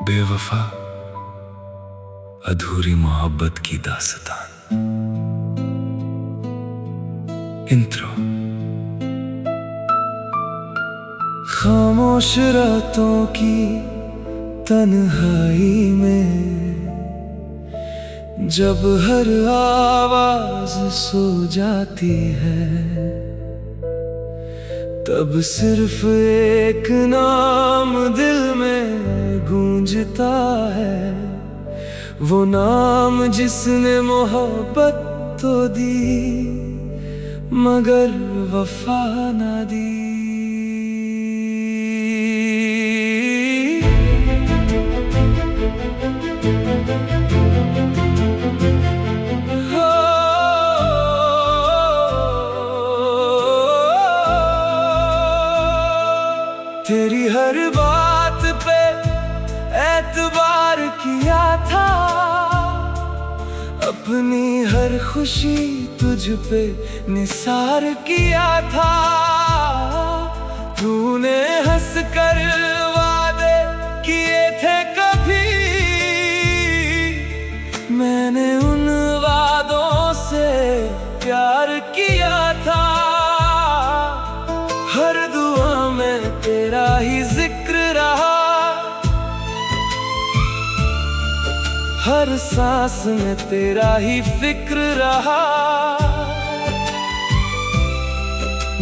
बेवफा अधूरी मोहब्बत की दास्तान। इंट्रो। खामोश रातों की तन्हाई में जब हर आवाज सो जाती है, तब सिर्फ एक नाम दिल में गूंजता है, वो नाम जिसने मोहब्बत तो दी मगर वफा ना दी। तेरी हर बात पे एतबार किया था, अपनी हर खुशी तुझ पे निसार किया था। तूने हंस कर वादे किए थे कभी, मैंने उन वादों से प्यार किया था। हर दुआ में तेरा ही जिक्र रहा, हर सांस में तेरा ही फिक्र रहा।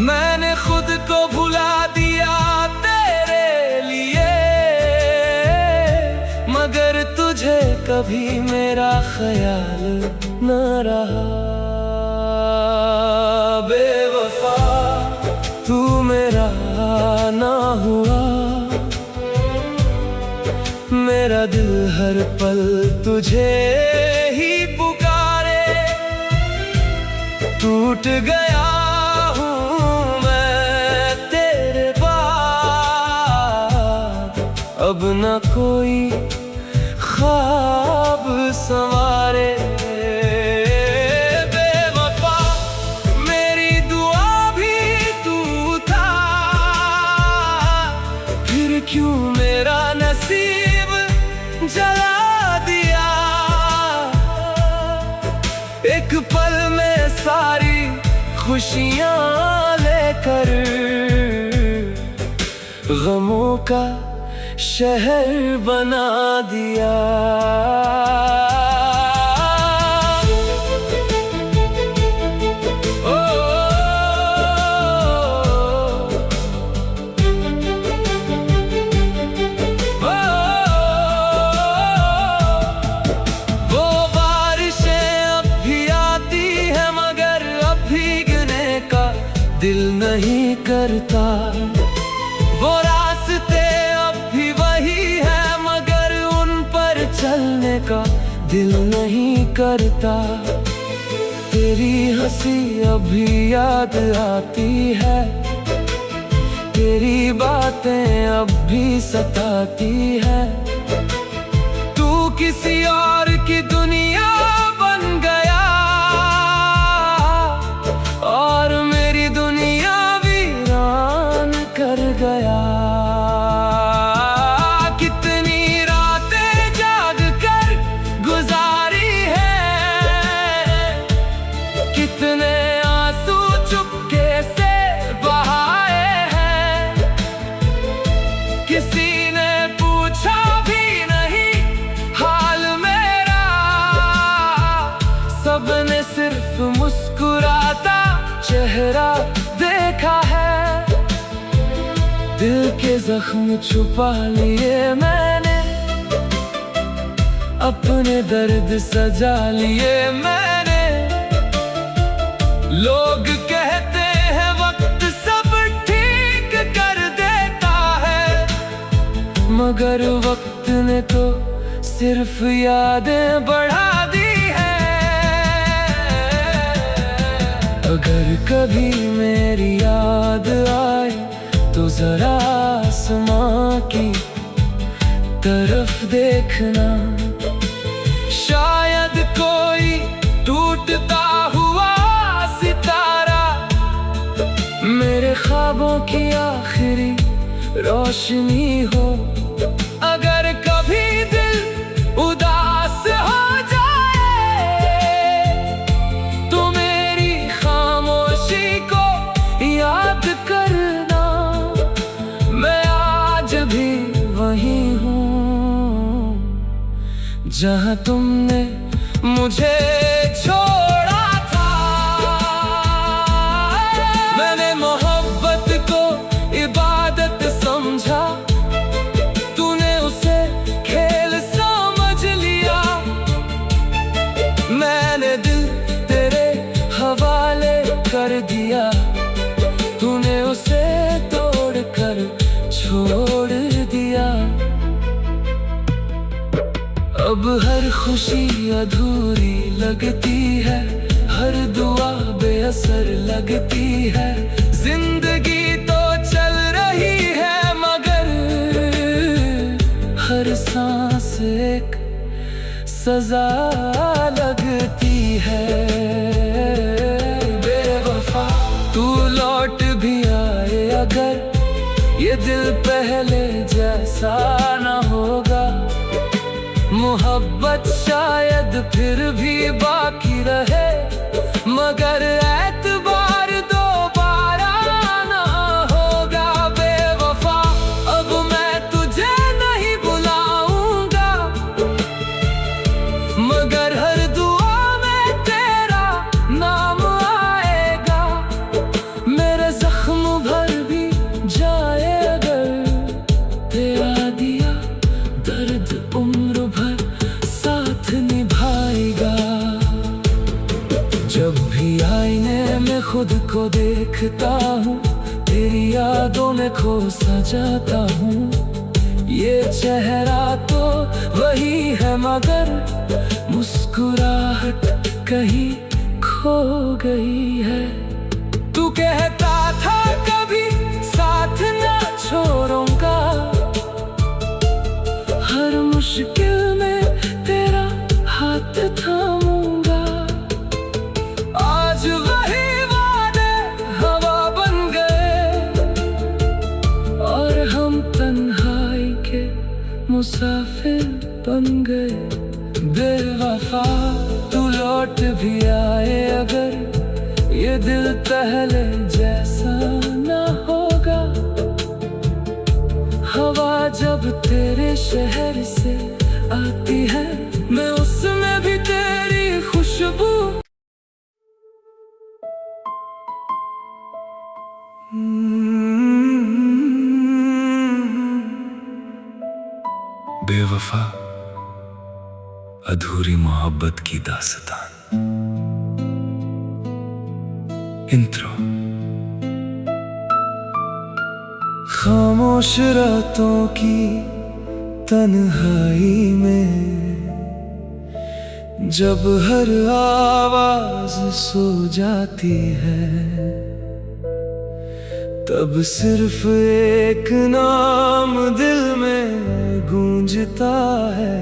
मैंने खुद को भुला दिया तेरे लिए, मगर तुझे कभी मेरा ख्याल न रहा। बेवफा तू मेरा ना हुआ, मेरा दिल हर पल तुझे ही पुकारे। टूट गया हूँ मैं तेरे बाद, अब न कोई ख्वाब संवारे। क्यों मेरा नसीब जला दिया, एक पल में सारी खुशियां लेकर गमों का शहर बना दिया। दिल नहीं करता, वो रास्ते अब भी वही है, मगर उन पर चलने का दिल नहीं करता। तेरी हंसी अभी याद आती है, तेरी बातें अब भी सताती है। तू किसी और की दुनिया बन गया और मेरी दुनिया वीरान कर गया। कितनी रातें जाग कर गुजारी है, कितने आंसू चुपके से बहाए हैं। किसी ने पूछा भी नहीं हाल मेरा, सबने सिर्फ मुस्कुराता चेहरा देखा है। दिल के जख्म छुपा लिए मैंने, अपने दर्द सजा लिए मैंने। लोग कहते हैं वक्त सब ठीक कर देता है, मगर वक्त ने तो सिर्फ यादें बढ़ा दी है। अगर कभी मेरी याद आए तो जरा आसमां की तरफ देखना, शायद कोई टूटता हुआ सितारा मेरे ख्वाबों की आखिरी रोशनी हो। अगर कभी दिल उदास हो जाए तो मेरी खामोशी को याद करना, मैं आज भी वही हूँ जहाँ तुमने मुझे छोड़ा था। मैंने मोहब्बत को इबादत समझा, तूने उसे खेल समझ लिया। मैंने दिल तेरे हवाले कर दिया, तूने उसे तोड़ कर छोड़ दिया। अब हर खुशी अधूरी लगती है, हर दुआ बेअसर लगती है। जिंदगी तो चल रही है मगर हर सांस एक सजा लगती है। बेवफा तू लौट भी आए अगर ये दिल पहले जैसा न होगा। मोहब्बत शायद फिर भी बाकी रहे मगर एतबार दोबारा ना होगा। बेवफा अब मैं तुझे नहीं बुलाऊंगा मगर हर दुआ में तेरा नाम आएगा। मेरे जख्म भर भी जाए अगर तेरा दिया दर्द उम्र भर साथ निभाएगा। जब भी आईने में खुद को देखता हूँ, तेरी यादों में खो सा जाता हूँ। ये चेहरा तो वही है मगर मुस्कुराहट कहीं खो गई है। तू कहता था कभी साथ ना छोड़ूंगा, हर मुश्किल में तेरा हाथ थामूंगा। आज वही वादे हवा बन गए और हम तन्हाई के मुसाफिर बन गए। बेवफा तू लौट भी आए अगर ये दिल पहले जैसा ना होगा। हवा जब तेरे शहर से आती है मैं उसमें भी तेरी खुशबू। बेवफा अधूरी मोहब्बत की दास्तान। इंट्रो। खामोश रातों की तन्हाई में जब हर आवाज सो जाती है, तब सिर्फ एक नाम दिल में गूंजता है।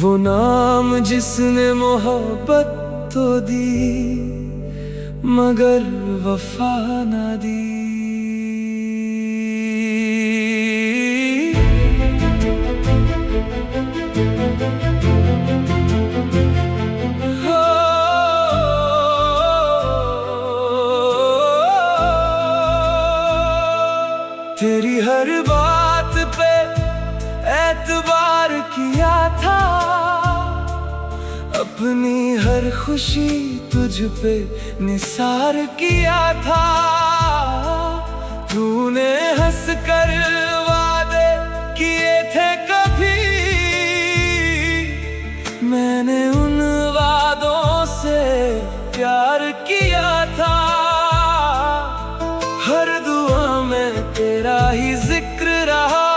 वो नाम जिसने मोहब्बत तो दी मगर वफा ना दी। तेरी हर बात पे एतबार किया था, अपनी हर खुशी तुझ पे निसार किया था। तूने हंस कर वादे किए थे कभी, मैंने उन वादों से प्यार किया था। हर दुआ में तेरा ही जिक्र रहा,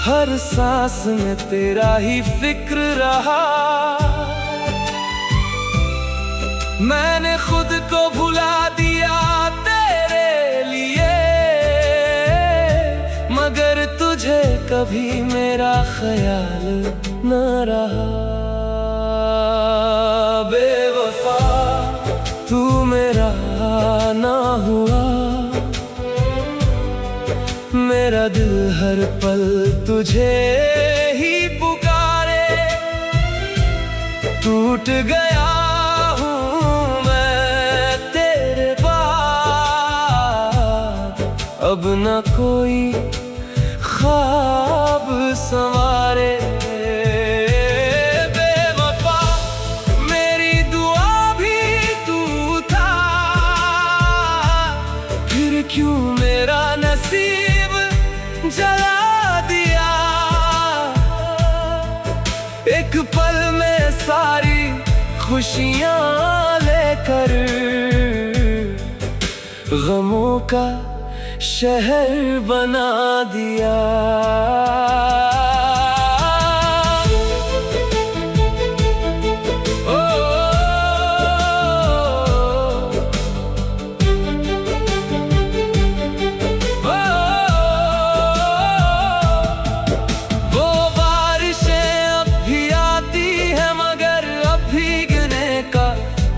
हर सांस में तेरा ही फिक्र रहा। मैंने खुद को भुला दिया तेरे लिए, मगर तुझे कभी मेरा ख्याल न रहा। बेवफा तू मेरा ना हुआ। मेरा दिल हर पल तुझे ही पुकारे, टूट गया हूँ मैं तेरे बाद। अब न कोई ख्वाब संवारे। बेवफा मेरी दुआ भी तू था, फिर क्यों मेरा नसीब जला दिया। एक पल में सारी खुशियां लेकर गमों का शहर बना दिया।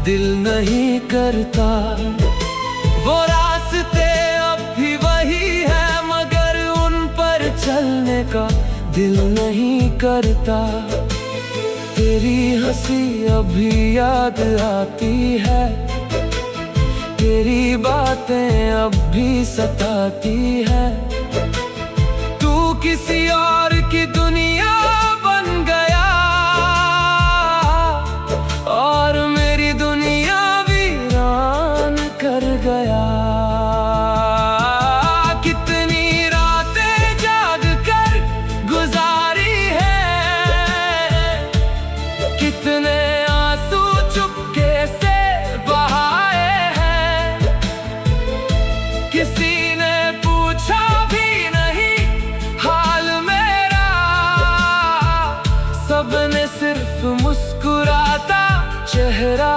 दिल नहीं करता, वो रास्ते अब भी वही है, मगर उन पर चलने का दिल नहीं करता। तेरी हंसी अभी याद आती है, तेरी बातें अब भी सताती है। तू किसी और की दुनिया बन गया और मेरी दुनिया वीरान कर गया। कितनी रातें जाग कर गुजारी है, कितने आंसू चुपके से बहाए हैं। किसी ने पूछा भी नहीं हाल मेरा, सबने सिर्फ मुस्कुराता चेहरा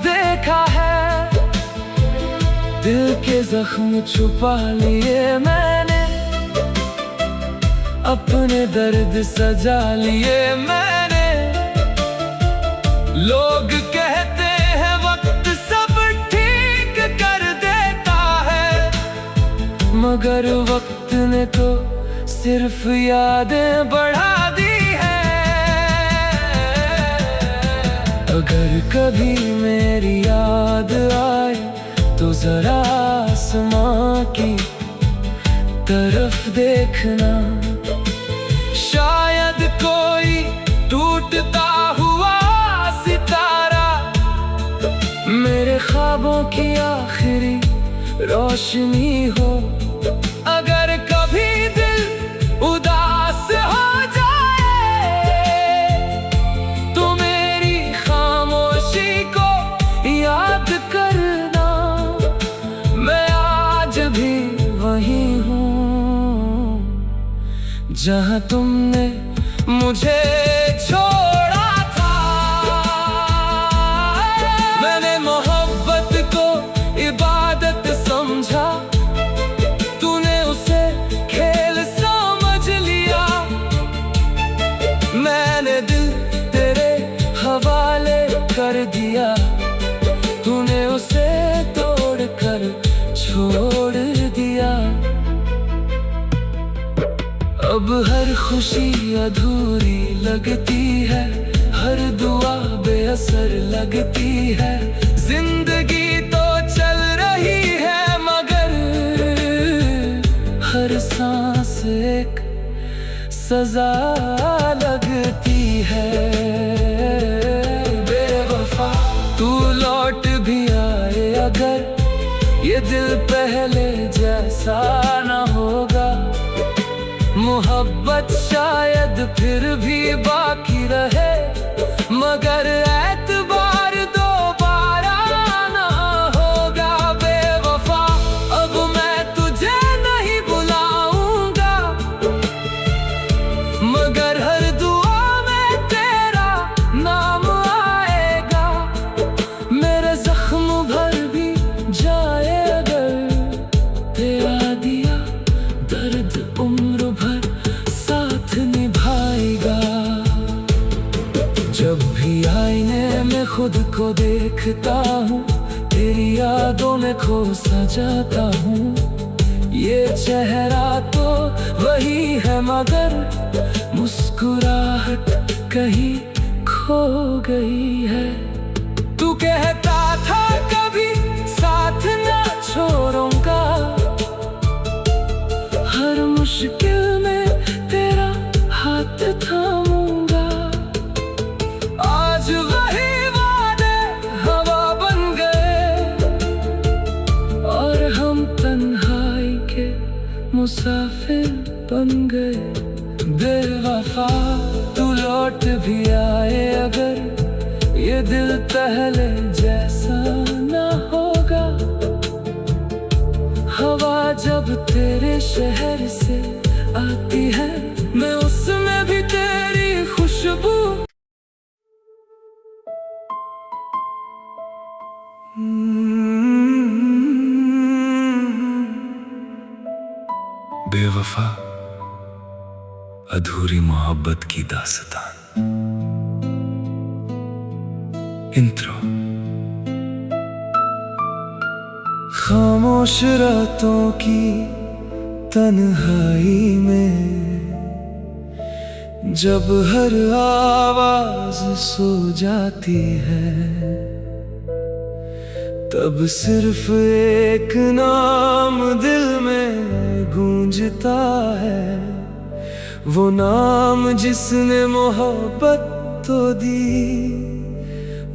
देखा है। दिल के जख्म छुपा लिए मैंने, अपने दर्द सजा लिए मैंने। लोग कहते हैं वक्त सब ठीक कर देता है, मगर वक्त ने तो सिर्फ यादें बढ़ा दी है। अगर कभी मेरी याद आए तो जरा आसमां की तरफ देखना, शायद कोई टूटता हुआ सितारा मेरे ख्वाबों की आखिरी रोशनी हो। अगर कभी दिल उदास हो जाए तो मेरी खामोशी को याद करना, मैं आज भी वही हूँ जहाँ तुमने मुझे छोड़ा था। मैंने मोहब्बत को इबादत समझा, तूने उसे खेल समझ लिया। मैंने दिल तेरे हवाले कर दिया, तूने उसे तोड़ कर छोड़ दिया। अब हर खुशी अधूरी लगती है, हर दुआ बेअसर लगती है। जिंदगी तो चल रही है, मगर हर सांस एक सजा लगती है। बेवफा तू लौट भी आए अगर, ये दिल पहले जैसा न होगा। मोहब्बत शायद फिर भी बाकी रहे, मगर एतबार दोबारा ना होगा। बेवफा अब मैं तुझे नहीं बुलाऊंगा, मगर हर दुआ में तेरा नाम आएगा। मेरे जख्म भर भी जाए अगर, तेरा दिया दर्द उम्र भर साथ निभाएगा। जब भी आईने में खुद को देखता हूँ तेरी यादों में खो सा जाता हूँ। ये चेहरा तो वही है मगर मुस्कुराहट कहीं खो गई है। तू कहता था कभी साथ ना छोड़ूंगा, हर मुश्किल में तेरा हाथ थामूंगा। आज वही वादे हवा बन गए और हम तन्हाई के मुसाफिर बन गए। बेवफा तू लौट भी आए अगर ये दिल पहले जैसा ना होगा। हवा जब तेरे शहर से आती है मैं उसमें भी तेरी खुशबू। बेवफा अधूरी मोहब्बत की दास्तान। इंट्रो। खामोश रातों की तन्हाई में जब हर आवाज सो जाती है, तब सिर्फ एक नाम दिल में गूंजता है। वो नाम जिसने मोहब्बत तो दी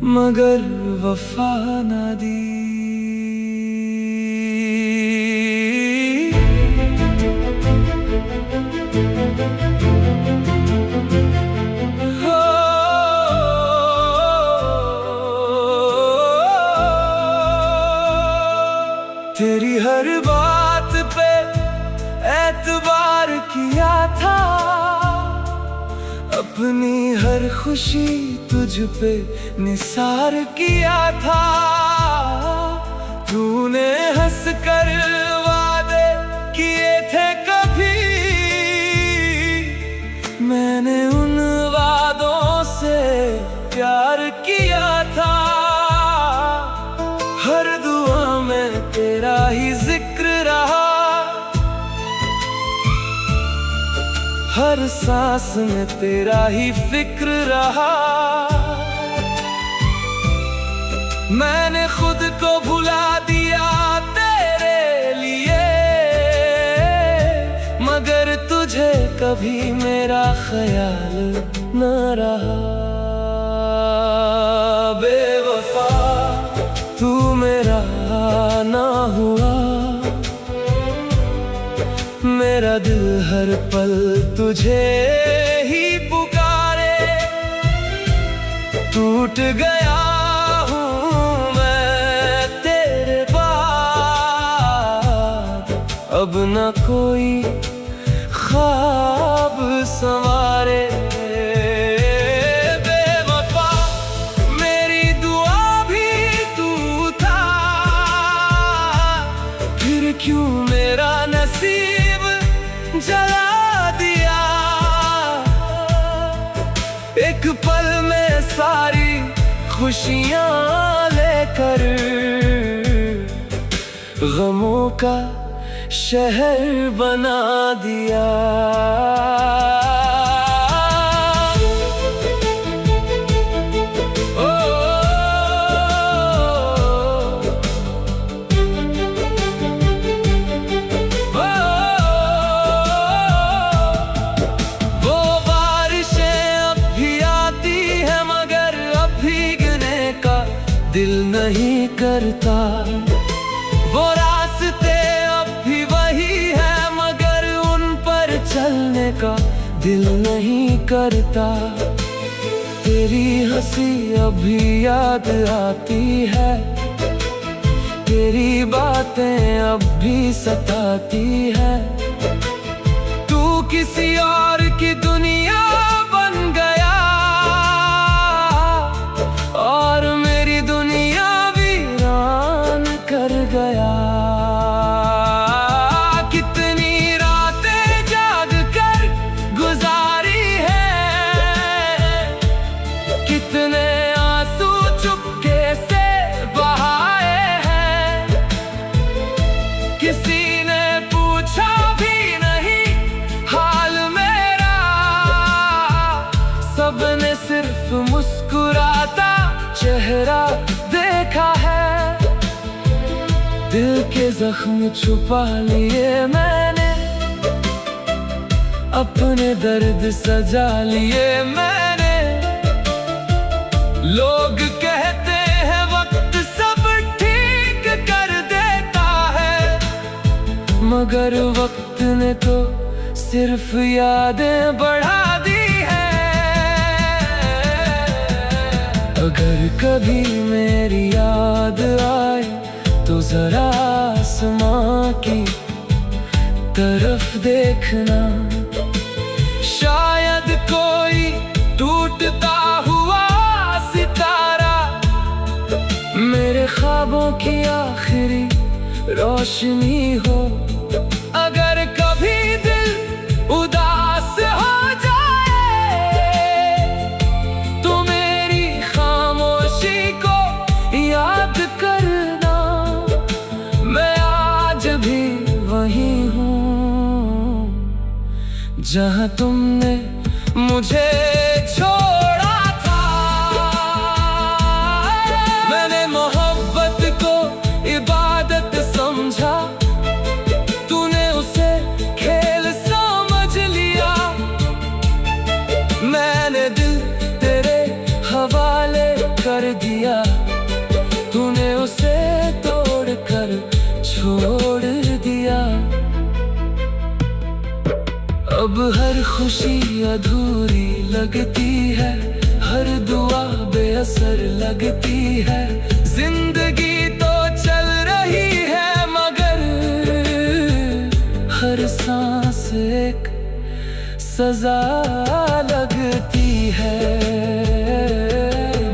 मगर वफा ना दी। तेरी हर बात पे एतबार किया था, अपनी हर खुशी तुझ पे निसार किया था। तूने हंस कर वादे किए थे कभी, मैंने उन वादों से प्यार किया था। हर दुआ में तेरा ही जिक्र रहा, हर सांस में तेरा ही फिक्र रहा। मैंने खुद को भुला दिया तेरे लिए, मगर तुझे कभी मेरा ख्याल न रहा। बेवफा तू मेरा ना हुआ, मेरा दिल हर पल तुझे ही पुकारे। टूट गया हूँ मैं तेरे बाद, अब न कोई ख्वाब संवारे। बेवफा मेरी दुआ भी तू था, फिर क्यों मेरा नसीब जला दिया। एक पल में सारी खुशियां लेकर गमों का शहर बना दिया। दिल नहीं करता, वो रास्ते अब भी वही है मगर उन पर चलने का दिल नहीं करता। तेरी हंसी अभी याद आती है, तेरी बातें अब भी सताती है। तू किसी और की दुनिया बन गया और मेरी दुनिया वीरान कर गया। कितनी रातें जाग कर गुजारी है, कितने आंसू चुपके से बहाए। दिल के जख्म छुपा लिए मैंने, अपने दर्द सजा लिए मैंने। लोग कहते हैं वक्त सब ठीक कर देता है, मगर वक्त ने तो सिर्फ यादें बढ़ा दी है। अगर कभी मेरी याद आए तो जरा आसमां की तरफ देखना, शायद कोई टूटता हुआ सितारा मेरे ख्वाबों की आखिरी रोशनी हो। अगर कभी दिल उदास हो जाए तो मेरी खामोशी को याद करना, मैं आज भी वही हूँ जहाँ तुमने मुझे छोड़ा था। मैंने मोहब्बत को इबादत समझा, तूने उसे खेल समझ लिया। मैंने दिल तेरे हवाले कर दिया, तूने उसे तोड़ कर छोड़ दिया। अब हर खुशी अधूरी लगती है, हर दुआ बेअसर लगती है। जिंदगी तो चल रही है मगर हर सांस एक सजा लगती है।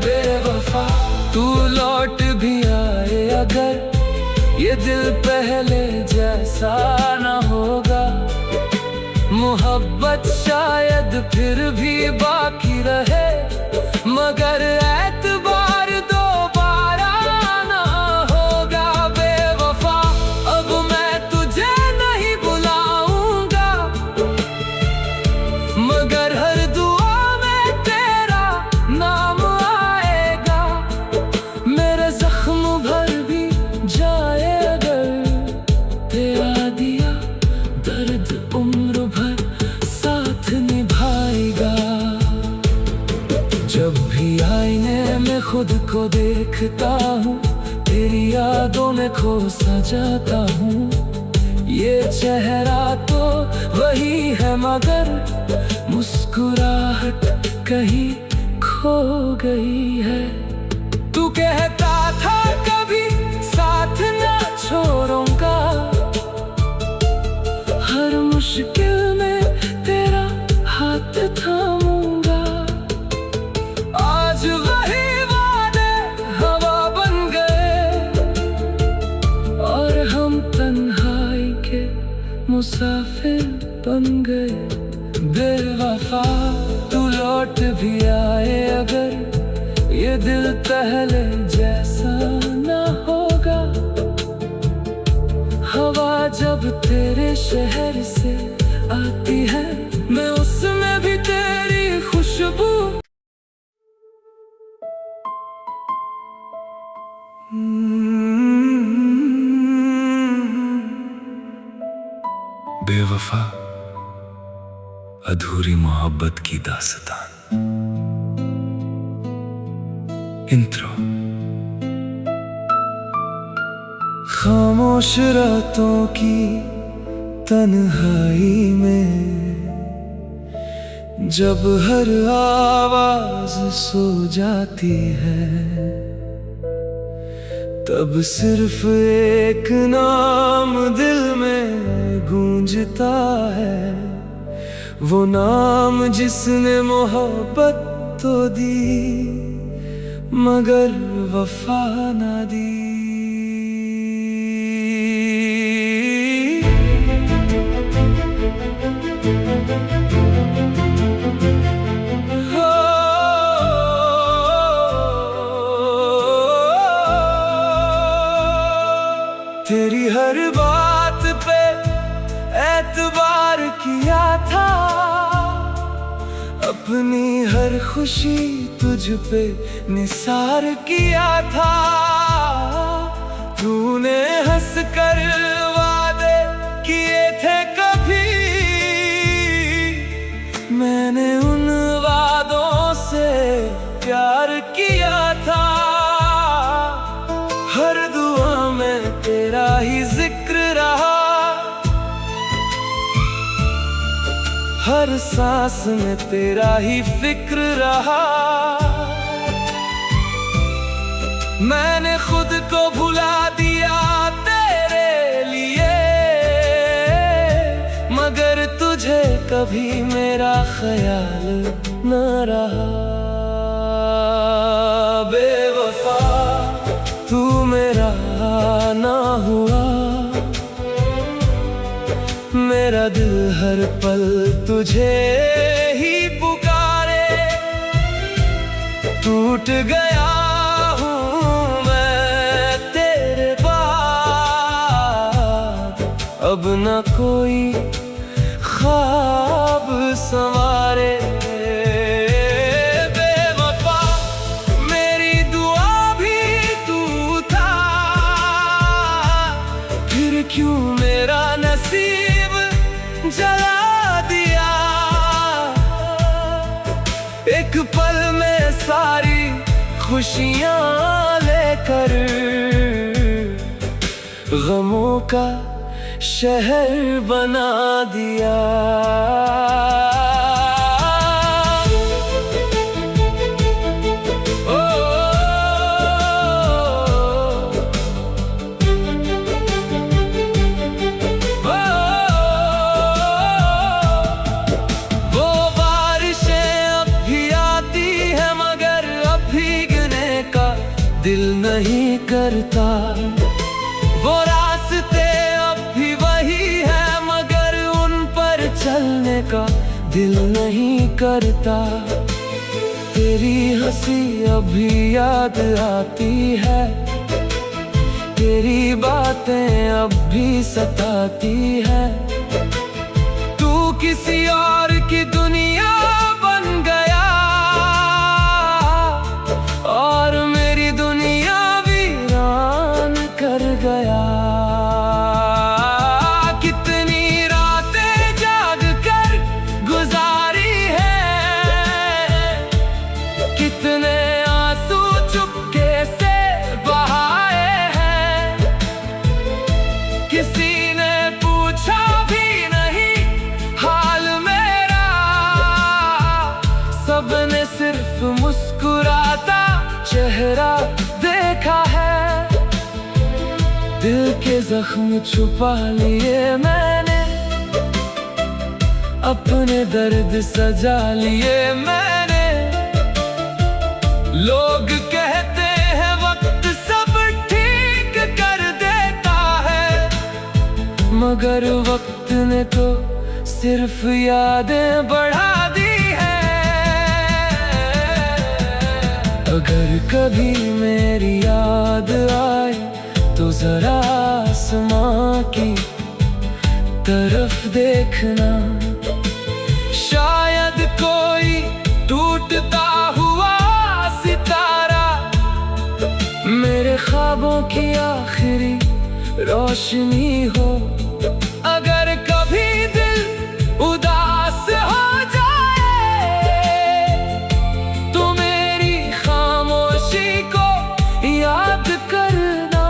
बेवफा तू लौट भी आए अगर, ये दिल पहले जैसा न होगा। मोहब्बत शायद फिर भी बाकी रहे, मगर एतबार दोबारा ना होगा। बेवफा अब मैं तुझे नहीं बुलाऊंगा, मगर हर दुआ में तेरा नाम आएगा। मेरे जख्म भर भी जाए अगर, तेरा दिया दर्द उम्र भर साथ निभाएगा। जब भी आईने में खुद को देखता हूँ, तेरी यादों में खो सा जाता हूँ। ये चेहरा तो वही है मगर मुस्कुराहट कहीं खो गई है। तू कहता था कभी साथ ना छोड़ूंगा, हर मुश्किल में तेरा हाथ थामूंगा। आज वही वादे हवा बन गए और हम तन्हाई के मुसाफिर बन गए। बेवफा तू लौट भी आए अगर, ये दिल पहले जैसा ना होगा। हवा जब तेरे शहर से आती है, मैं उसमें भी तेरी खुशबू। बेवफा अधूरी मोहब्बत की दास्तान। इंट्रो। खामोश रातों की तन्हाई में जब हर आवाज सो जाती है, तब सिर्फ एक नाम दिल में गूंजता है। वो नाम जिसने मोहब्बत तो दी मगर वफा ना दी। तेरी हर बात पे एतबार किया था, अपनी हर खुशी तुझ पे निसार किया था। तूने हंस कर वादे किए थे कभी, मैंने उन वादों से प्यार किया था। हर दुआ में तेरा ही जिक्र रहा, हर सांस में तेरा ही फिक्र रहा। मैंने खुद को भुला दिया तेरे लिए, मगर तुझे कभी मेरा ख्याल न रहा। बेवफा तू मेरा ना हुआ, मेरा दिल हर पल तुझे ही पुकारे। टूट गया अब न कोई ख्वाब संवारे। बेवफा मेरी दुआ भी तू था, फिर क्यों मेरा नसीब जला दिया। एक पल में सारी खुशियां लेकर गमों का शहर बना दिया। ओ, वो बारिशें अब भी आती है, मगर अब भीगने का दिल नहीं करता। वो रास्ते चलने का दिल नहीं करता। तेरी हंसी अभी याद आती है, तेरी बातें अब भी सताती है। तू किसी और की दुनिया बन गया और मेरी दुनिया वीरान कर गया। किसी ने पूछा भी नहीं हाल मेरा, सबने सिर्फ मुस्कुराता चेहरा देखा है। दिल के जख्म छुपा लिए मैंने, अपने दर्द सजा लिए मैंने। लोग कहते हैं वक्त सब ठीक कर देता है, मगर वक्त ने तो सिर्फ यादें बढ़ा दी है। अगर कभी मेरी याद आए तो जरा आसमां की तरफ देखना, शायद कोई टूटता हुआ सितारा मेरे ख्वाबों की आखिरी रोशनी हो। अगर कभी दिल उदास हो जाए तो मेरी खामोशी को याद करना,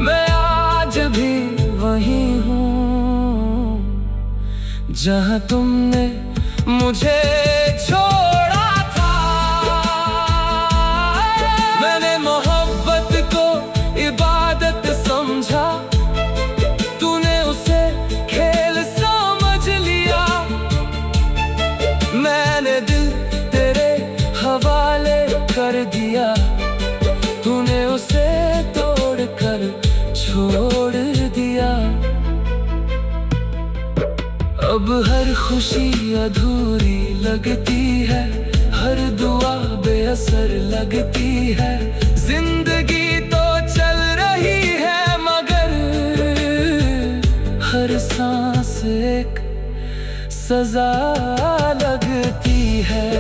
मैं आज भी वही हूँ जहाँ तुमने मुझे छोड़ा था। मैंने मोहब्बत को इबादत समझा, तूने उसे खेल समझ लिया। मैंने दिल तेरे हवाले कर दिया, तूने उसे तोड़ कर छोड़ दिया। अब हर खुशी अधूरी लगती है, हर दुआ बेअसर लगती है। जिंदगी तो चल रही है, मगर हर सांस एक सजा लगती है।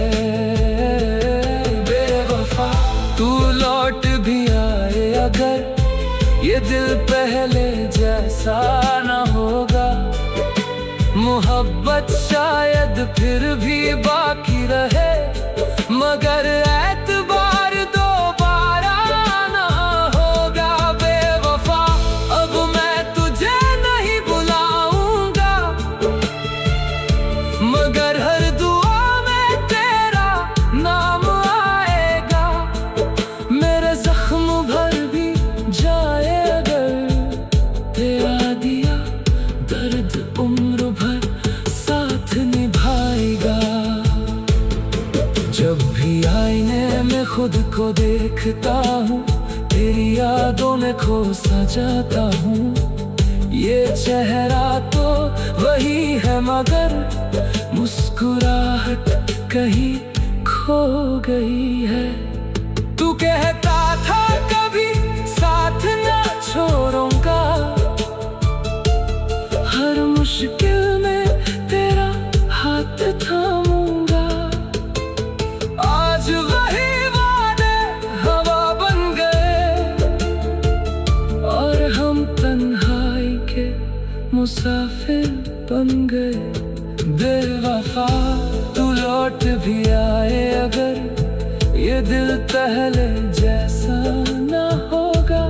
बेवफा तू लौट भी आए अगर दिल पहले जैसा न होगा। मोहब्बत शायद फिर भी बाकी रहे, मगर एतबार दोबारा ना होगा। बेवफा अब मैं तुझे नहीं बुलाऊंगा, मगर हर दुआ में तेरा नाम आएगा। मेरे जख्म भर भी जाए अगर तेरा दिया दर्द उम्र भर साथ निभाएगा। जब भी आईने में खुद को देखता हूँ, तेरी यादों में खो सा जाता हूँ। ये चेहरा तो वही है, मगर मुस्कुराहट कहीं खो गई है। तू कहता था कभी साथ ना छोड़ूंगा, हर मुश्किल में तेरा हाथ थामूंगा। आज वही वादे हवा बन गए, और हम तन्हाई के मुसाफिर बन गए। बेवफा तू लौट भी आए अगर, ये दिल पहले जैसा ना होगा।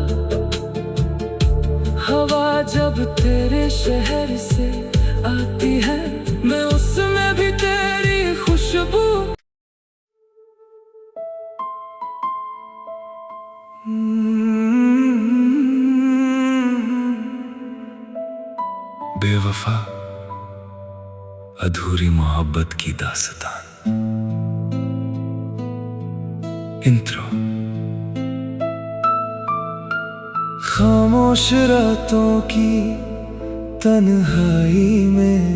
हवा जब तेरे शहर से आती है, मैं उसमें भी तेरी खुशबू। बेवफा अधूरी मोहब्बत की दास्तान। इंट्रो। खामोश रातों की तन्हाई में,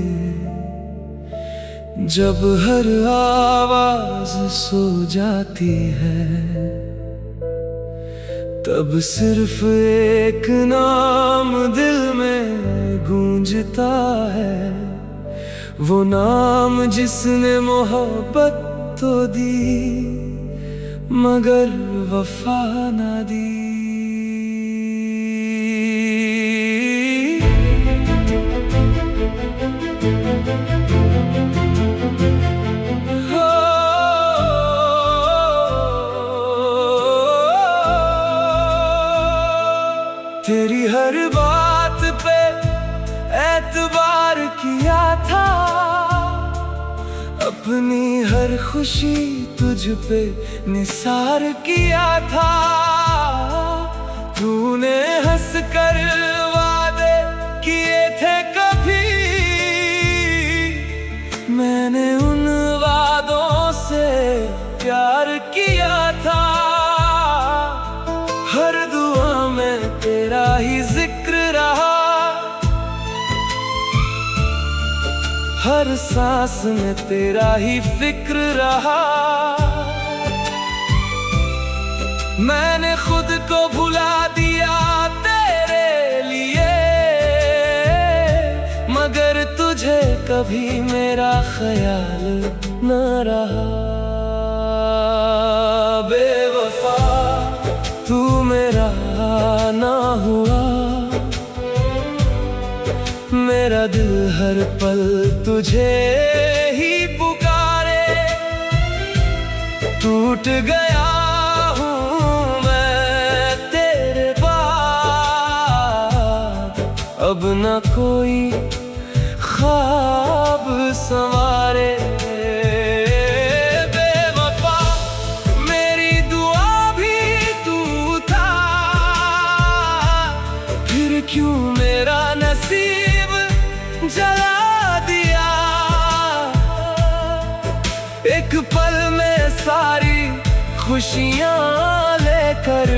जब हर आवाज सो जाती है, तब सिर्फ एक नाम दिल में गूंजता है। वो नाम जिसने मोहब्बत तो दी, मगर वफा ना दी। तेरी हर बात पे एतबार किया था, अपनी हर खुशी तुझ पे निसार किया था। तूने हंस कर वादे किए थे कभी, मैंने उन वादों से प्यार किया था। हर दुआ में तेरा ही जिक्र रहा, हर सांस में तेरा ही फिक्र रहा। मैंने खुद को भुला दिया तेरे लिए, मगर तुझे कभी मेरा ख्याल न रहा। बेवफा तू मेरा ना हुआ, मेरा दिल हर पल तुझे ही पुकारे। टूट गया हूँ मैं तेरे बाद, अब न कोई ख्वाब संवारे। बेवफा मेरी दुआ भी तू था, फिर क्यों मेरा नसीब जला दिया। एक पल में सारी खुशियां लेकर,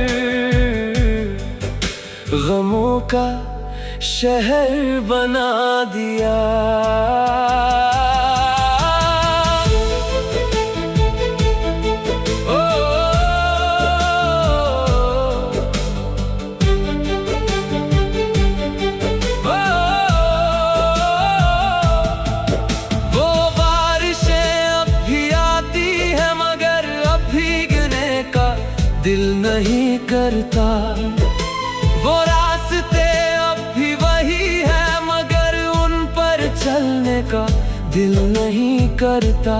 गमों का शहर बना दिया। दिल नहीं करता वो रात दिल नहीं करता।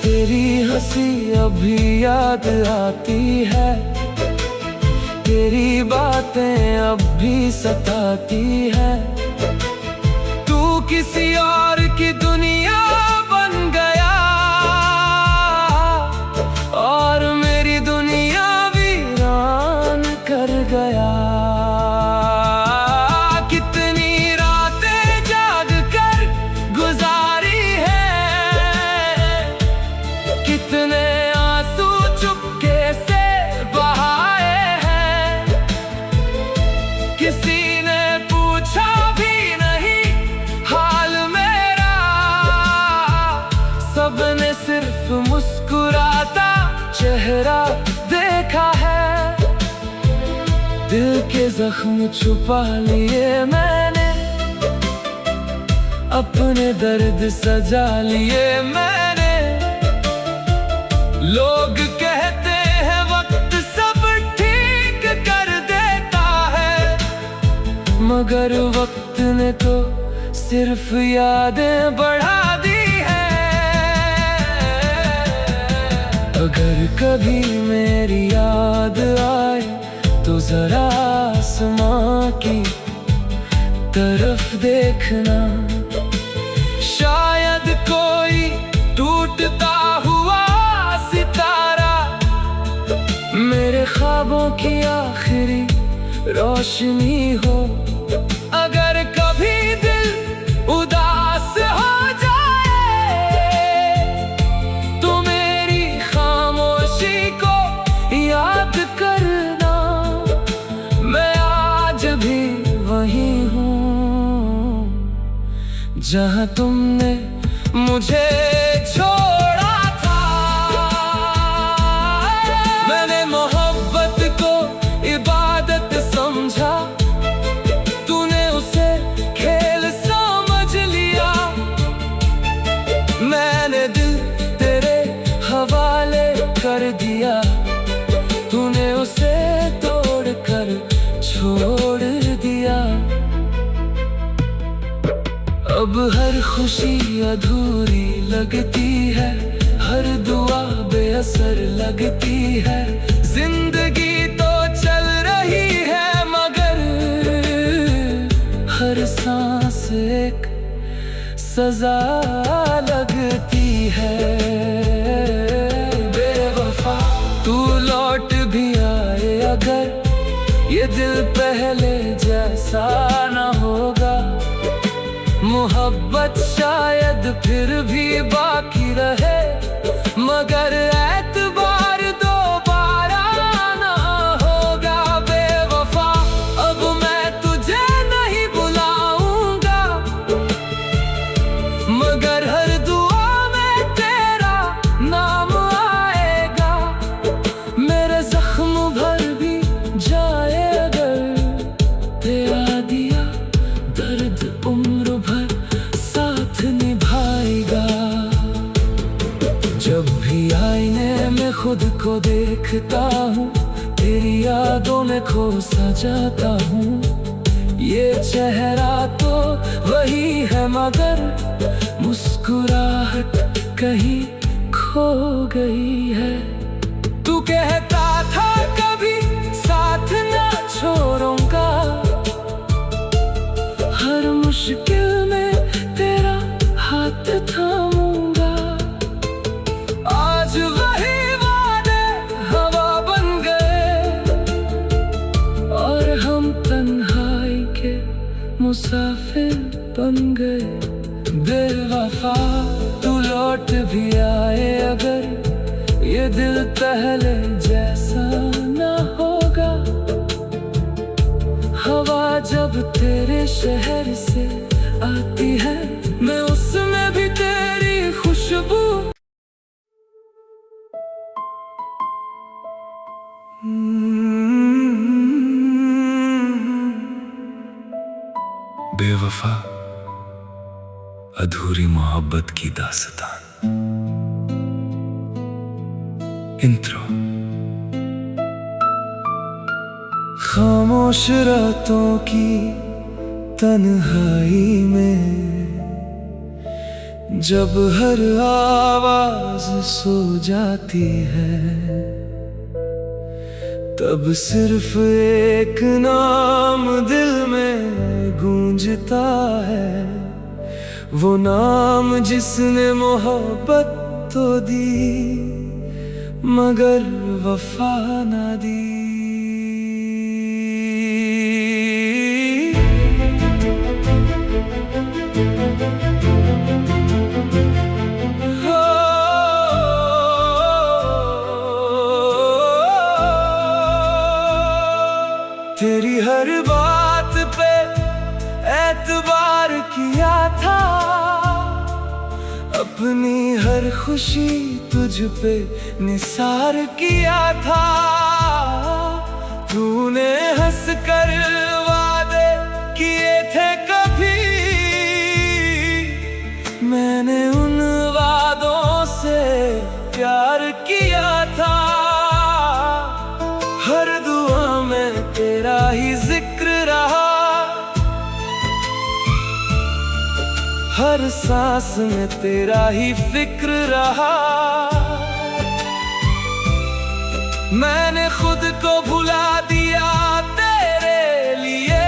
तेरी हंसी अभी याद आती है, तेरी बातें अब भी सताती है। तू किसी और की दुनिया बन गया और मेरी दुनिया वीरान कर गया। कितनी रातें जाग कर गुजारी है, कितने आंसू चुपके से बहाए हैं। किसी ने पूछा भी नहीं हाल मेरा, सबने सिर्फ मुस्कुराता चेहरा देखा है। दिल के जख्म छुपा लिए मैंने, अपने दर्द सजा लिए मैंने। लोग कहते हैं वक्त सब ठीक कर देता है, मगर वक्त ने तो सिर्फ यादें बढ़ा दी है। अगर कभी मेरी याद आए तो जरा आसमां की तरफ देखना। शायद कोई टूटता हुआ सितारा मेरे ख्वाबों की आखिरी रोशनी हो। अगर कभी दिल उदास हो जाए तो मेरी खामोशी को याद करना। मैं आज भी वही हूँ जहाँ तुमने मुझे छोड़ा था। मैंने मोहब्बत को इबादत समझा, तूने उसे खेल समझ लिया। मैंने दिल तेरे हवाले कर दिया, तूने उसे तोड़ कर छोड़ दिया। अब हर खुशी अधूरी लगती है, हर दुआ बेअसर लगती है। जिंदगी तो चल रही है मगर हर सांस एक सजा लगती है। बेवफा तू लौट भी आए अगर, ये दिल पहले जैसा न होगा। मोहब्बत शायद फिर भी बाकी रहे, मगर एतबार दोबारा ना होगा। बेवफा अब मैं तुझे नहीं बुलाऊंगा, मगर हर दुआ में तेरा नाम आएगा। मेरे जख्म भर भी जाए अगर, तेरा दिया दर्द उम्र भर साथ निभाएगा। जब भी आईने में खुद को देखता हूँ, तेरी यादों में खो सा जाता हूँ। ये चेहरा तो वही है मगर मुस्कुराहट कहीं खो गई है। तू कहता था कभी साथ ना छोड़ूंगा, हर मुश्किल में तेरा हाथ थामूंगा। आज वही वादे हवा बन गए और हम तन्हाई के मुसाफिर बन गए। बेवफा तू लौट भी आए अगर, ये दिल पहले जैसा ना होगा। हवा जब तेरे शहर से आती है, मैं उसमें भी तेरी खुशबू। बेवफा अधूरी मोहब्बत की दास्तान। इंट्रो। खामोश रातों की तन्हाई में जब हर आवाज सो जाती है, तब सिर्फ एक नाम दिल में गूंजता है, वो नाम जिसने मोहब्बत तो दी मगर वफा ना दी। तेरी हर बात पे एतबार किया था, अपनी हर खुशी तुझ पे निसार किया था। तूने हंस कर वादे किए थे कभी, मैंने उन वादों से प्यार किया था। हर दुआ में तेरा ही जिक्र रहा, हर सांस में तेरा ही फिक्र रहा। मैंने खुद को भुला दिया तेरे लिए,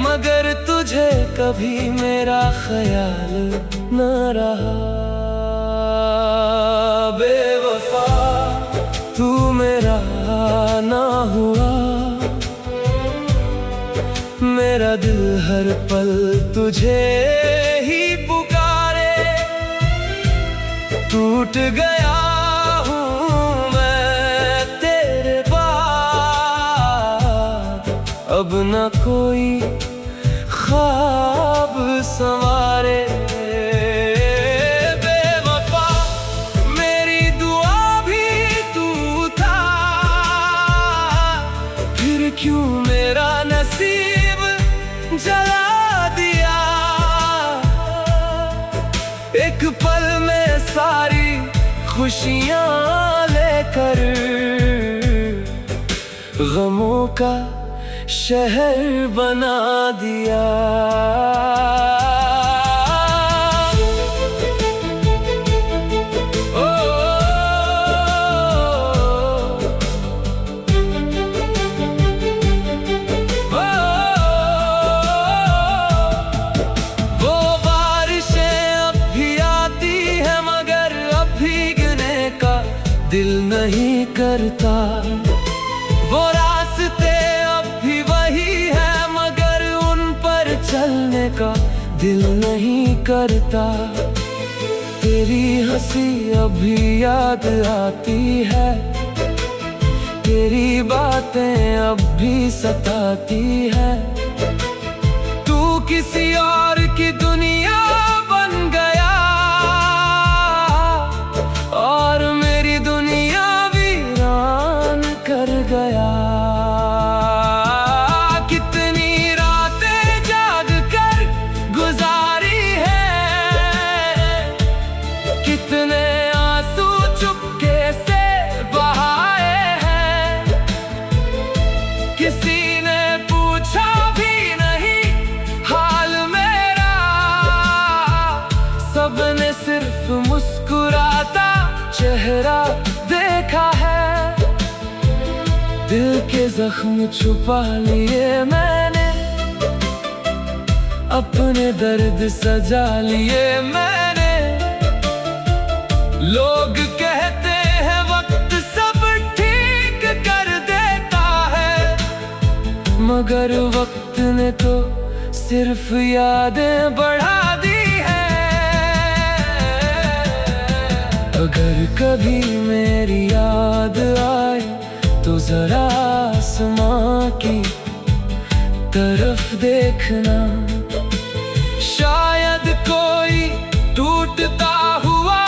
मगर तुझे कभी मेरा ख्याल न रहा। बेवफा तू मेरा ना हुआ, मेरा दिल हर पल तुझे ही पुकारे। टूट गया हूँ मैं तेरे बाद, अब न कोई ख्वाब संवारे। बेवफा मेरी दुआ भी तू था, फिर क्यों मेरा नसीब जला दिया। एक पल में सारी खुशियां लेकर गमों का शहर बना दिया। दिल नहीं करता, वो रास्ते अब भी वही है, मगर उन पर चलने का दिल नहीं करता। तेरी हंसी अभी याद आती है, तेरी बातें अब भी सताती है। तू किसी और की दुनिया बन गया और मेरी दुनिया वीरान कर गया। कितनी रातें जाग कर गुजारी है, कितने आंसू चुपके से बहाए हैं। किसी ने पूछा भी नहीं हाल मेरा, सबने सिर्फ मुस्कुराता चेहरा देखा है। दिल के जख्म छुपा लिए मैंने, अपने दर्द सजा लिए मैंने। लोग कहते हैं वक्त सब ठीक कर देता है, मगर वक्त ने तो सिर्फ यादें बढ़ा दी है। अगर कभी मेरी याद आए तो जरा आसमां की तरफ देखना, शायद कोई टूटता हुआ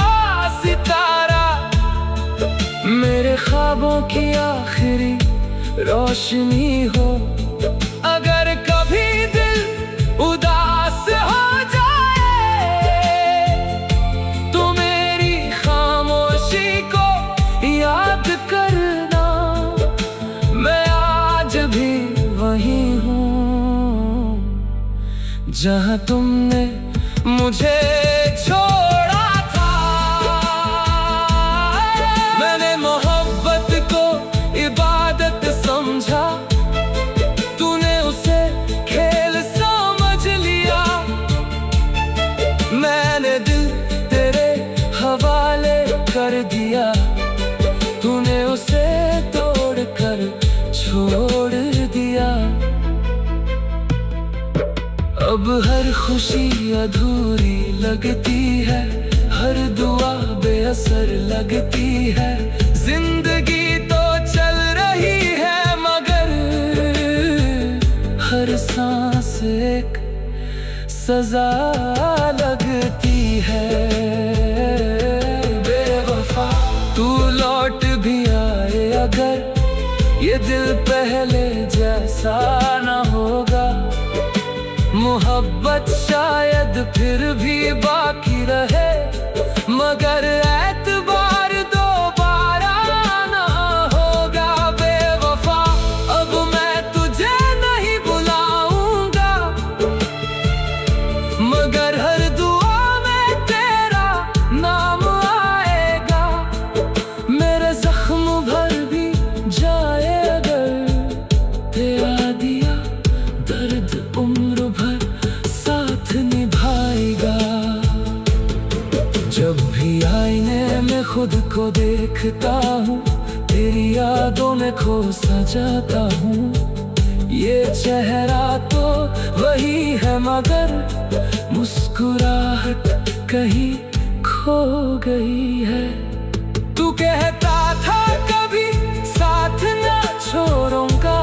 सितारा मेरे ख्वाबों की आखिरी रोशनी हो। अगर कभी दिल उदास हो जाए तो मेरी खामोशी को याद करना, मैं आज भी वही हूँ जहाँ तुमने मुझे छोड़ा था। मैंने मोहब्बत को इबादत समझा, तूने उसे खेल समझ लिया। मैंने दिल तेरे हवाले कर दिया, तूने उसे तोड़ कर छोड़ दिया। अब हर खुशी अधूरी लगती है, हर दुआ बेअसर लगती है। जिंदगी तो चल रही है मगर हर सांस एक सजा लगती है। बेवफा तू लौट भी आए अगर, ये दिल पहले जैसा न होगा। मोहब्बत शायद फिर भी बाकी रहे, मगर एतबार दोबारा ना होगा। बेवफा अब मैं तुझे नहीं बुलाऊंगा, मगर हर दुआ में तेरा नाम आएगा। मेरे जख्म भर भी जाए अगर, तेरा दिया दर्द उम्र भर साथ निभाएगा। जब भी आईने में खुद को देखता हूँ, तेरी यादों में खो सा जाता हूँ। ये चेहरा तो वही है मगर मुस्कुराहट कहीं खो गई है। तू कहता था कभी साथ ना छोड़ूंगा,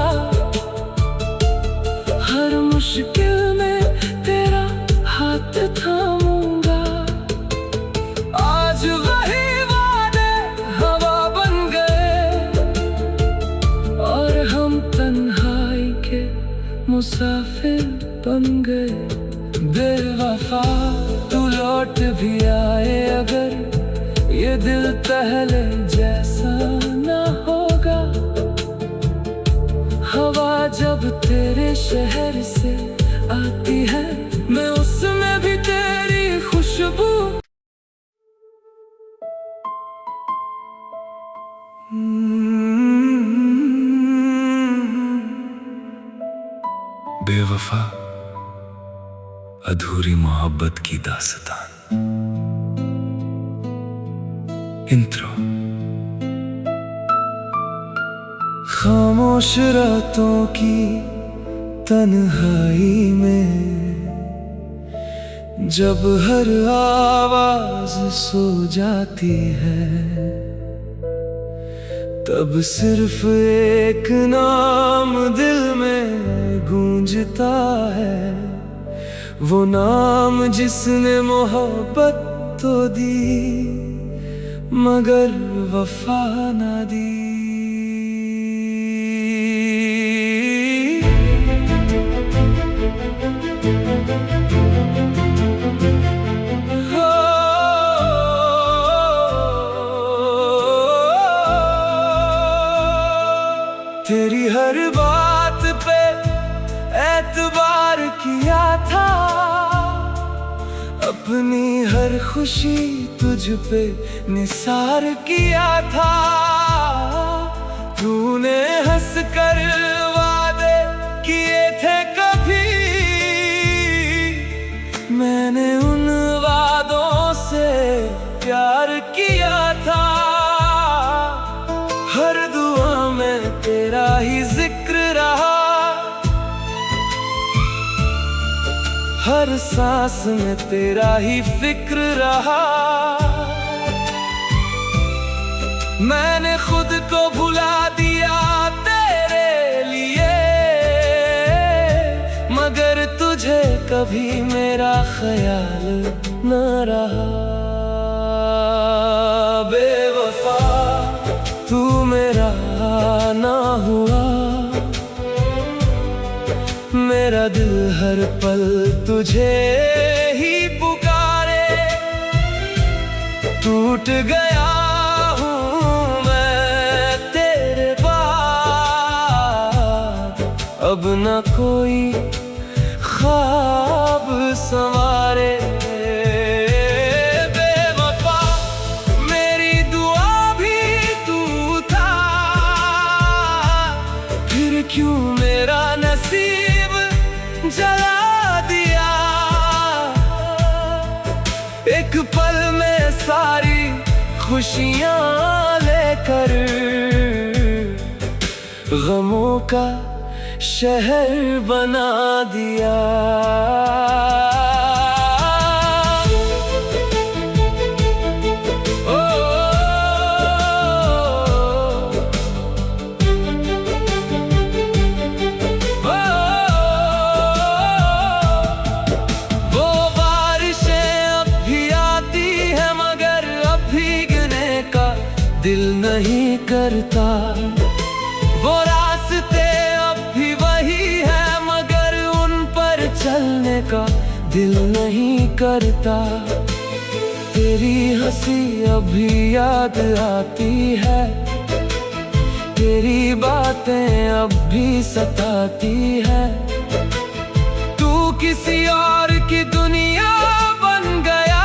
हर मुश्किल में तेरा हाथ थामूंगा। आज वही वादे हवा बन गए और हम तन्हाई के मुसाफिर बन गए। बेवफा तू लौट भी आए अगर, ये दिल पहले जैसा ना होगा। हवा जब तेरे शहर से आती है, मैं उसमें भी तेरी खुशबू। बेवफा अधूरी मोहब्बत की दास्तान। इंट्रो। खामोश रातों की तन्हाई में, जब हर आवाज सो जाती है, तब सिर्फ एक नाम दिल में गूंजता है। वो नाम जिसने मोहब्बत तो दी मगर वफा ना दी। तेरी हर बात पे एतबार किया था, अपनी हर खुशी तुझ पे निसार किया था। तूने हंस कर वादे किए थे कभी, मैंने उन वादों से प्यार किया था। हर दुआ में तेरा ही जिक्र रहा, हर सांस में तेरा ही फिक्र रहा। मैंने खुद को भुला दिया तेरे लिए, मगर तुझे कभी मेरा ख्याल न रहा। बेवफा तू मेरा ना हुआ, मेरा दिल हर पल तुझे ही पुकारे। टूट गया हूँ मैं तेरे बाद, अब न कोई ख्वाब संवारे। क्यों मेरा नसीब जला दिया। एक पल में सारी खुशियां लेकर गमों का शहर बना दिया। दिल नहीं करता, वो रास्ते अब भी वही है मगर उन पर चलने का दिल नहीं करता। तेरी हंसी अभी याद आती है, तेरी बातें अब भी सताती है। तू किसी और की दुनिया बन गया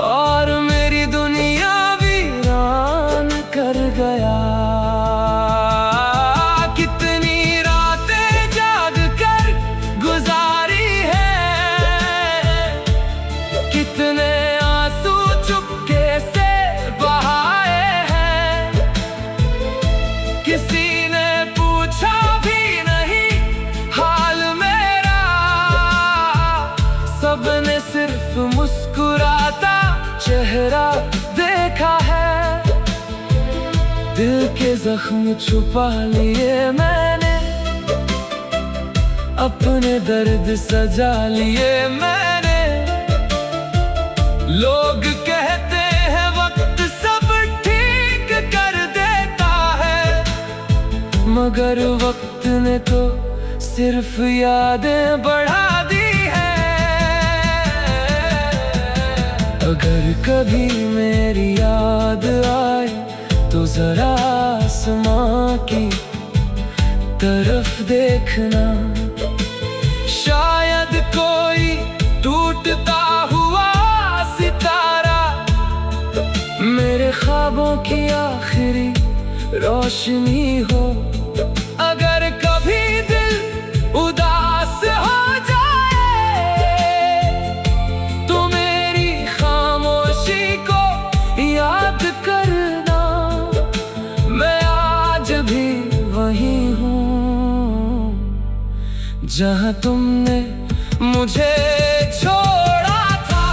और मेरी दुनिया वीरान कर गया। कितनी रातें जाग कर गुजारी है, कितने आंसू चुपके से बहाए हैं। किसी ने पूछा भी नहीं हाल मेरा, सबने सिर्फ मुस्कुराता चेहरा देखा है। दिल के जख्म छुपा लिए मैंने, अपने दर्द सजा लिए मैंने। लोग कहते हैं वक्त सब ठीक कर देता है, मगर वक्त ने तो सिर्फ यादें बढ़ा दी है। अगर कभी मेरी याद आए तो जरा आसमां की तरफ देखना, शायद कोई टूटता हुआ सितारा मेरे ख्वाबों की आखिरी रोशनी हो। अगर कभी दिल उदास हो जाए तो मेरी खामोशी को याद करना, मैं आज भी वही हूँ जहाँ तुमने मुझे छोड़ा था।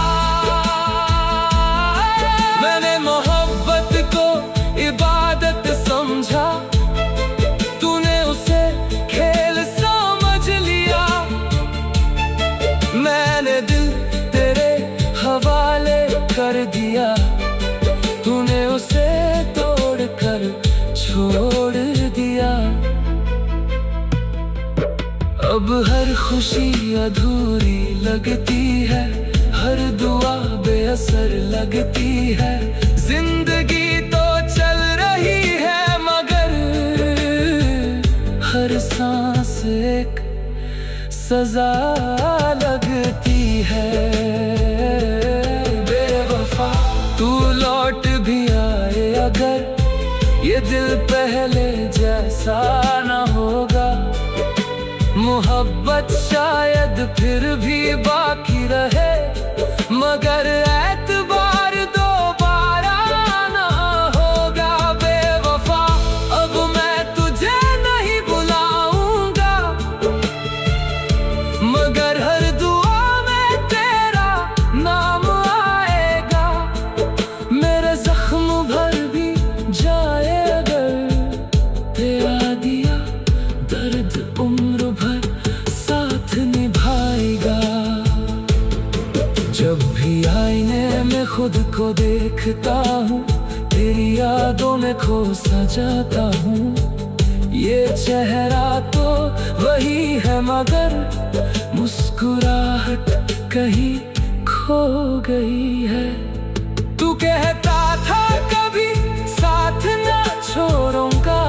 मैंने मोहब्बत को इबादत समझा, तूने उसे खेल समझ लिया। मैंने दिल तेरे हवाले कर दिया, तूने उसे तोड़ कर छोड़ दिया। अब हर खुशी अधूरी लगती है, हर दुआ बेअसर लगती है। जिंदगी तो चल रही है मगर हर सांस एक सजा लगती है। बेवफा तू लौट भी आए अगर, ये दिल पहले जैसा ना होगा। मोहब्बत शायद फिर भी बाकी रहे, मगर एतबार दोबारा ना होगा। बेवफा अब मैं तुझे नहीं बुलाऊंगा, मगर हर दुआ में तेरा नाम आएगा। मेरे जख्म भर भी जाए अगर, तेरा दिया दर्द उम्र भर साथ निभाएगा। जब भी आईने में खुद को देखता हूँ, तेरी यादों में खो सा जाता हूँ। ये चेहरा तो वही है मगर मुस्कुराहट कहीं खो गई है। तू कहता था कभी साथ ना छोड़ूंगा,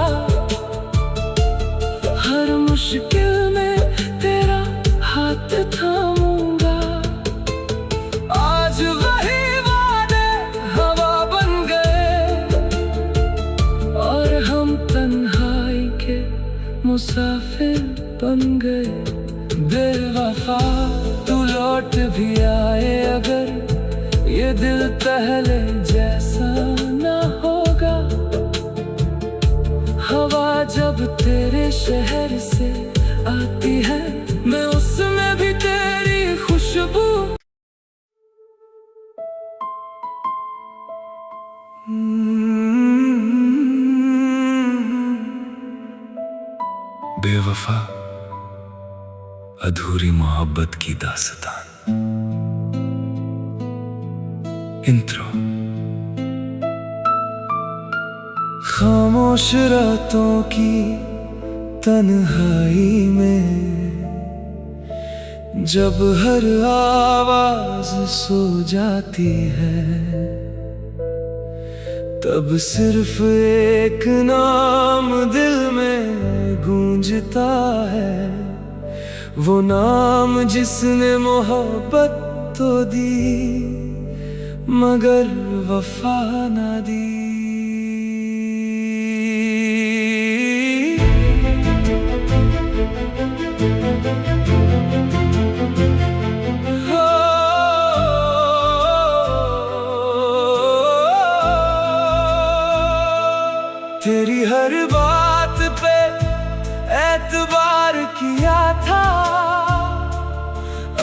हर मुश्किल में तेरा हाथ थामूंगा। आज वही वादे हवा बन गए और हम तन्हा मुसाफिर बन गए। बेवफा तू लौट भी आए अगर ये दिल पहले जैसा ना होगा। हवा जब तेरे शहर से आती है मैं उसमें भी तेरी खुशबू। बेवफा अधूरी मोहब्बत की दास्तान। इंट्रो। खामोश रातों की तन्हाई में जब हर आवाज सो जाती है, तब सिर्फ एक नाम दिल में गूंजता है। वो नाम जिसने मोहब्बत तो दी मगर वफा ना दी। तेरी हर बात पे एतबार किया था,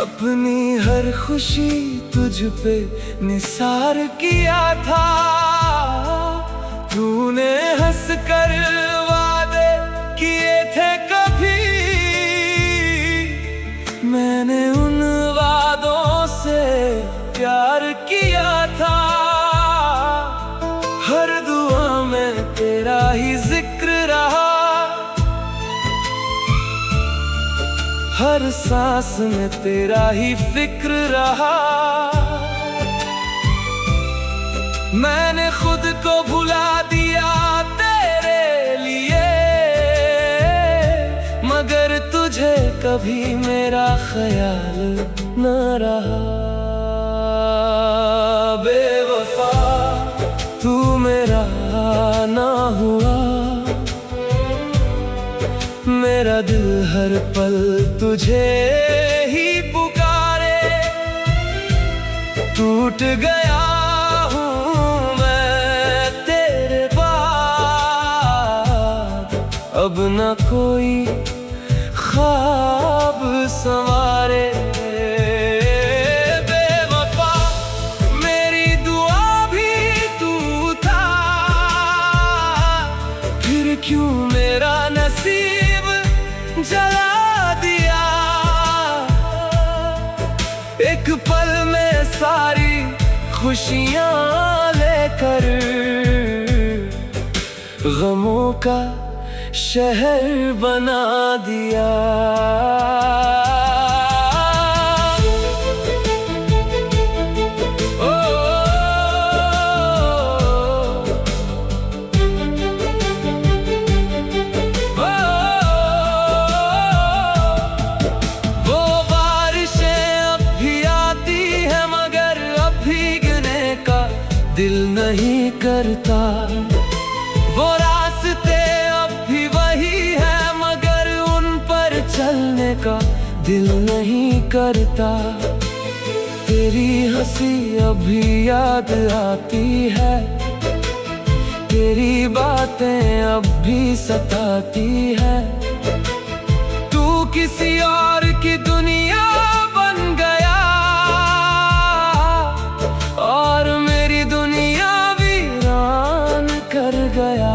अपनी हर खुशी तुझ पे निसार किया था। तूने हंस कर वादे किए थे कभी, मैंने उन वादों से प्यार किया था। हर दुआ में तेरा ही जिक्र रहा, हर सांस में तेरा ही फिक्र रहा। मैंने खुद को भुला दिया तेरे लिए, मगर तुझे कभी मेरा ख्याल न रहा। बेवफा तू मेरा ना हुआ, मेरा दिल हर पल तुझे ही पुकारे। टूट गया हूँ मैं तेरे बाद, अब न कोई ख्वाब संवारे। क्यों मेरा नसीब जला दिया, एक पल में सारी खुशियां लेकर गमों का शहर बना दिया। दिल नहीं करता, वो रास्ते अब भी वही है मगर उन पर चलने का दिल नहीं करता। तेरी हंसी अभी याद आती है, तेरी बातें अब भी सताती है। तू किसी और की दुनिया बन गया और मेरी दुनिया वीरान कर गया।